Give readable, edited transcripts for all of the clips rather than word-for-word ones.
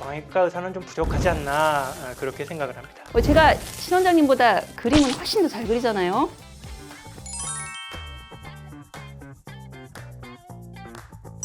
유방외과 의사는 좀 부족하지 않나 그렇게 생각을 합니다. 제가 신 원장님보다 그림은 훨씬 더 잘 그리잖아요.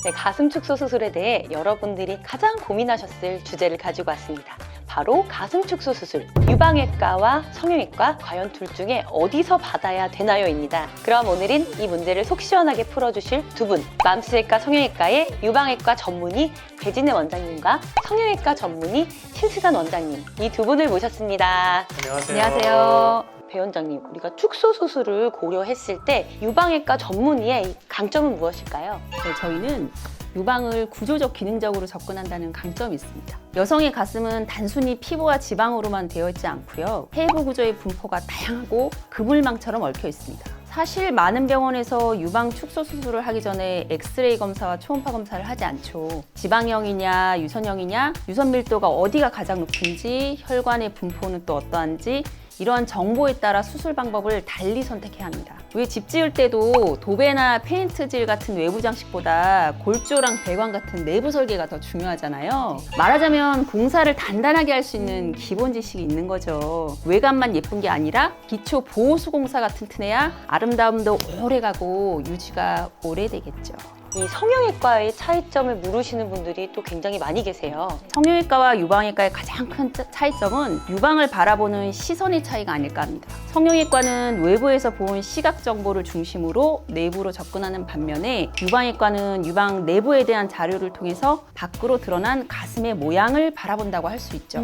네, 가슴 축소 수술에 대해 여러분들이 가장 고민하셨을 주제를 가지고 왔습니다. 바로 가슴 축소 수술, 유방외과와 성형외과 과연 둘 중에 어디서 받아야 되나요?입니다. 그럼 오늘은 이 문제를 속 시원하게 풀어주실 두 분, 맘스외과 성형외과의 유방외과 전문의 배진애 원장님과 성형외과 전문의 신수산 원장님, 이 두 분을 모셨습니다. 안녕하세요. 안녕하세요. 배 원장님, 우리가 축소 수술을 고려했을 때 유방외과 전문의의 강점은 무엇일까요? 네, 저희는 유방을 구조적 기능적으로 접근한다는 강점이 있습니다. 여성의 가슴은 단순히 피부와 지방으로만 되어 있지 않고요. 폐부 구조의 분포가 다양하고 그물망처럼 얽혀 있습니다. 사실 많은 병원에서 유방 축소 수술을 하기 전에 엑스레이 검사와 초음파 검사를 하지 않죠. 지방형이냐 유선형이냐, 유선 밀도가 어디가 가장 높은지, 혈관의 분포는 또 어떠한지, 이러한 정보에 따라 수술 방법을 달리 선택해야 합니다. 왜 집 지을 때도 도배나 페인트질 같은 외부 장식보다 골조랑 배관 같은 내부 설계가 더 중요하잖아요. 말하자면 공사를 단단하게 할 수 있는 기본 지식이 있는 거죠. 외관만 예쁜 게 아니라 기초 보호수 공사가 튼튼해야 아름다움도 오래가고 유지가 오래되겠죠. 이 성형외과의 차이점을 물으시는 분들이 또 굉장히 많이 계세요. 성형외과와 유방외과의 가장 큰 차이점은 유방을 바라보는 시선의 차이가 아닐까 합니다. 성형외과는 외부에서 본 시각 정보를 중심으로 내부로 접근하는 반면에 유방외과는 유방 내부에 대한 자료를 통해서 밖으로 드러난 가슴의 모양을 바라본다고 할 수 있죠.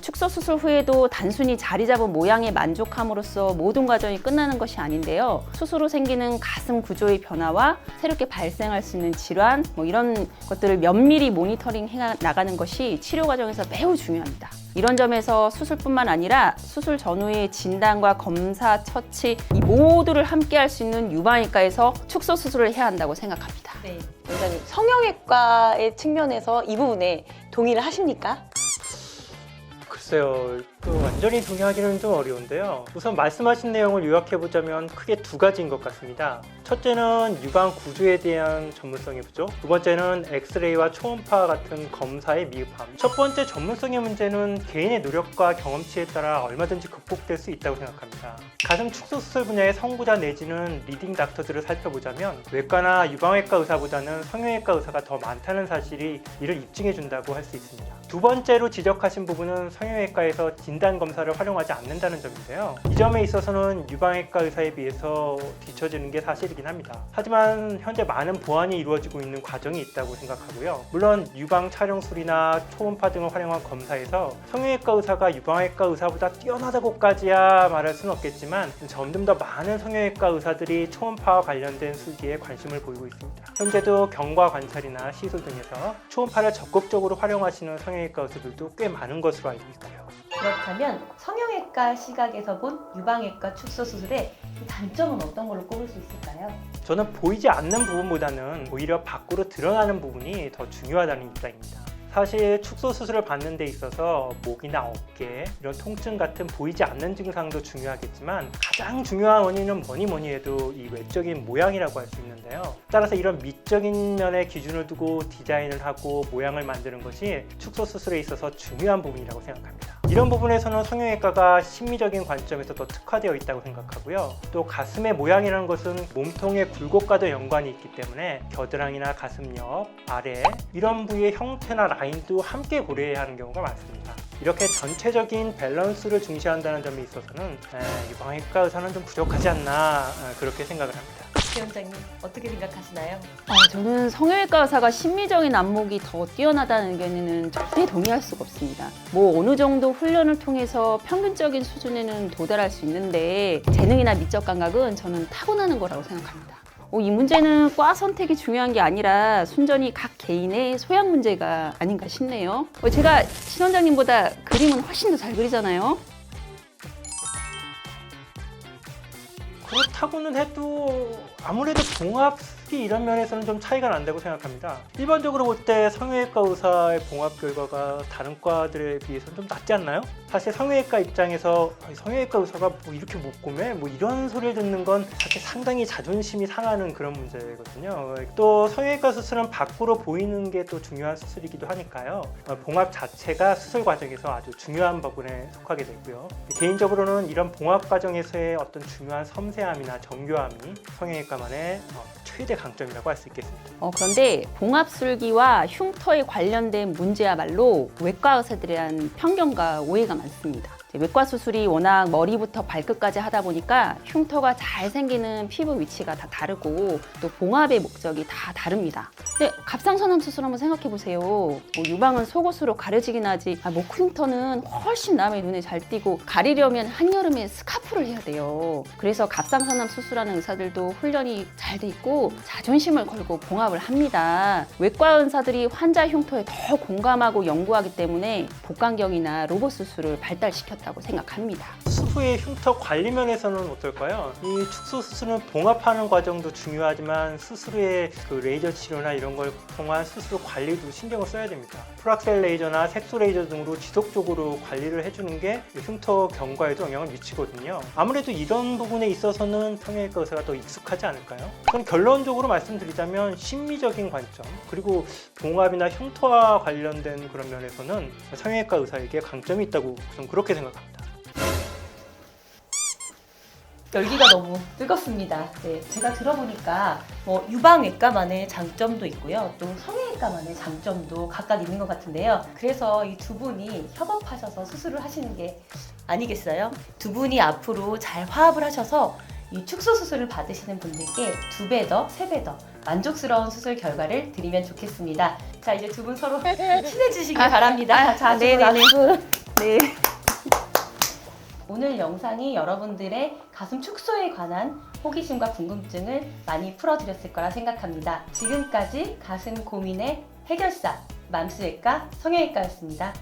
축소 수술 후에도 단순히 자리 잡은 모양에 만족함으로써 모든 과정이 끝나는 것이 아닌데요. 수술 후 생기는 가슴 구조의 변화와 새롭게 발생할 수 있는 질환, 이런 것들을 면밀히 모니터링 해 나가는 것이 치료 과정에서 매우 중요합니다. 이런 점에서 수술뿐만 아니라 수술 전후의 진단과 검사, 처치, 이 모두를 함께 할 수 있는 유방외과에서 축소 수술을 해야 한다고 생각합니다. 네. 원장님, 성형외과의 측면에서 이 부분에 동의를 하십니까? 글쎄요, 완전히 동의하기는 좀 어려운데요. 우선 말씀하신 내용을 요약해보자면 크게 두 가지인 것 같습니다. 첫째는 유방 구조에 대한 전문성의 부족, 두 번째는 엑스레이와 초음파 같은 검사의 미흡함. 첫 번째 전문성의 문제는 개인의 노력과 경험치에 따라 얼마든지 극복될 수 있다고 생각합니다. 가슴 축소 수술 분야의 선구자 내지는 리딩 닥터들을 살펴보자면 외과나 유방외과 의사보다는 성형외과 의사가 더 많다는 사실이 이를 입증해준다고 할 수 있습니다. 두 번째로 지적하신 부분은 성형외과에서 진단 검사를 활용하지 않는다는 점인데요. 이 점에 있어서는 유방외과 의사에 비해서 뒤처지는 게 사실이긴 합니다. 하지만 현재 많은 보완이 이루어지고 있는 과정이 있다고 생각하고요. 물론 유방 촬영술이나 초음파 등을 활용한 검사에서 성형외과 의사가 유방외과 의사보다 뛰어나다고까지야 말할 수는 없겠지만 점점 더 많은 성형외과 의사들이 초음파와 관련된 술기에 관심을 보이고 있습니다. 현재도 경과 관찰이나 시술 등에서 초음파를 적극적으로 활용하시는 성형외과 의사들도 꽤 많은 것으로 알고 있고요. 그렇다면 성형외과 시각에서 본 유방외과 축소 수술의 단점은 어떤 걸로 꼽을 수 있을까요? 저는 보이지 않는 부분보다는 오히려 밖으로 드러나는 부분이 더 중요하다는 입장입니다. 사실 축소 수술을 받는 데 있어서 목이나 어깨, 이런 통증 같은 보이지 않는 증상도 중요하겠지만 가장 중요한 원인은 뭐니 해도 이 외적인 모양이라고 할 수 있는데요. 따라서 이런 미적인 면에 기준을 두고 디자인을 하고 모양을 만드는 것이 축소 수술에 있어서 중요한 부분이라고 생각합니다. 이런 부분에서는 성형외과가 심미적인 관점에서 더 특화되어 있다고 생각하고요. 또 가슴의 모양이라는 것은 몸통의 굴곡과도 연관이 있기 때문에 겨드랑이나 가슴 옆, 아래 이런 부위의 형태나 라인도 함께 고려해야 하는 경우가 많습니다. 이렇게 전체적인 밸런스를 중시한다는 점에 있어서는 유방외과 의사는 좀 부족하지 않나 그렇게 생각을 합니다. 배 원장님, 어떻게 생각하시나요? 저는 성형외과 의사가 심미적인 안목이 더 뛰어나다는 의견에는 절대 동의할 수가 없습니다. 어느 정도 훈련을 통해서 평균적인 수준에는 도달할 수 있는데 재능이나 미적 감각은 저는 타고나는 거라고 생각합니다. 이 문제는 과 선택이 중요한 게 아니라 순전히 각 개인의 소양 문제가 아닌가 싶네요. 제가 신 원장님보다 그림은 훨씬 더 잘 그리잖아요. 그렇다고는 해도 아무래도 종합 특히 이런 면에서는 좀 차이가 난다고 생각합니다. 일반적으로 볼 때 성형외과 의사의 봉합 결과가 다른 과들에 비해서는 좀 낫지 않나요? 사실 성형외과 입장에서 성형외과 의사가 뭐 이렇게 못 고매? 뭐 이런 소리를 듣는 건 사실 상당히 자존심이 상하는 그런 문제거든요. 또 성형외과 수술은 밖으로 보이는 게 또 중요한 수술이기도 하니까요. 봉합 자체가 수술 과정에서 아주 중요한 부분에 속하게 되고요. 개인적으로는 이런 봉합 과정에서의 어떤 중요한 섬세함이나 정교함이 성형외과만의 최대 강점이라고 할 수 있겠습니다. 그런데 봉합술기와 흉터에 관련된 문제야말로 외과 의사들에 대한 편견과 오해가 많습니다. 외과 수술이 워낙 머리부터 발끝까지 하다 보니까 흉터가 잘 생기는 피부 위치가 다 다르고 또 봉합의 목적이 다 다릅니다. 근데 갑상선암 수술 한번 생각해 보세요. 뭐 유방은 속옷으로 가려지긴 하지 목 흉터는 훨씬 남의 눈에 잘 띄고 가리려면 한여름에 스카프를 해야 돼요. 그래서 갑상선암 수술하는 의사들도 훈련이 잘 돼 있고 자존심을 걸고 봉합을 합니다. 외과 의사들이 환자 흉터에 더 공감하고 연구하기 때문에 복강경이나 로봇 수술을 발달시켰다고 생각합니다. 수술 후의 흉터 관리 면에서는 어떨까요? 이 축소 수술은 봉합하는 과정도 중요하지만 수술 후에 그 레이저 치료나 이런 걸 통한 수술 관리도 신경을 써야 됩니다. 프락셀 레이저나 색소 레이저 등으로 지속적으로 관리를 해주는 게 흉터 경과에도 영향을 미치거든요. 아무래도 이런 부분에 있어서는 성형외과 의사가 더 익숙하지 않을까요? 그럼 결론적으로 말씀드리자면 심미적인 관점 그리고 봉합이나 흉터와 관련된 그런 면에서는 성형외과 의사에게 강점이 있다고 좀 그렇게 생각합니다. 열기가 너무 뜨겁습니다. 네, 제가 들어보니까 유방외과만의 장점도 있고요. 또 성형외과만의 장점도 각각 있는 것 같은데요. 그래서 이 두 분이 협업하셔서 수술을 하시는 게 아니겠어요? 두 분이 앞으로 잘 화합을 하셔서 이 축소 수술을 받으시는 분들께 2배 더, 3배 더 만족스러운 수술 결과를 드리면 좋겠습니다. 자, 이제 두 분 서로 친해지시기 바랍니다. 자, 네네네. 네. 오늘 영상이 여러분들의 가슴 축소에 관한 호기심과 궁금증을 많이 풀어드렸을 거라 생각합니다. 지금까지 가슴 고민의 해결사 맘스외과 성형외과였습니다.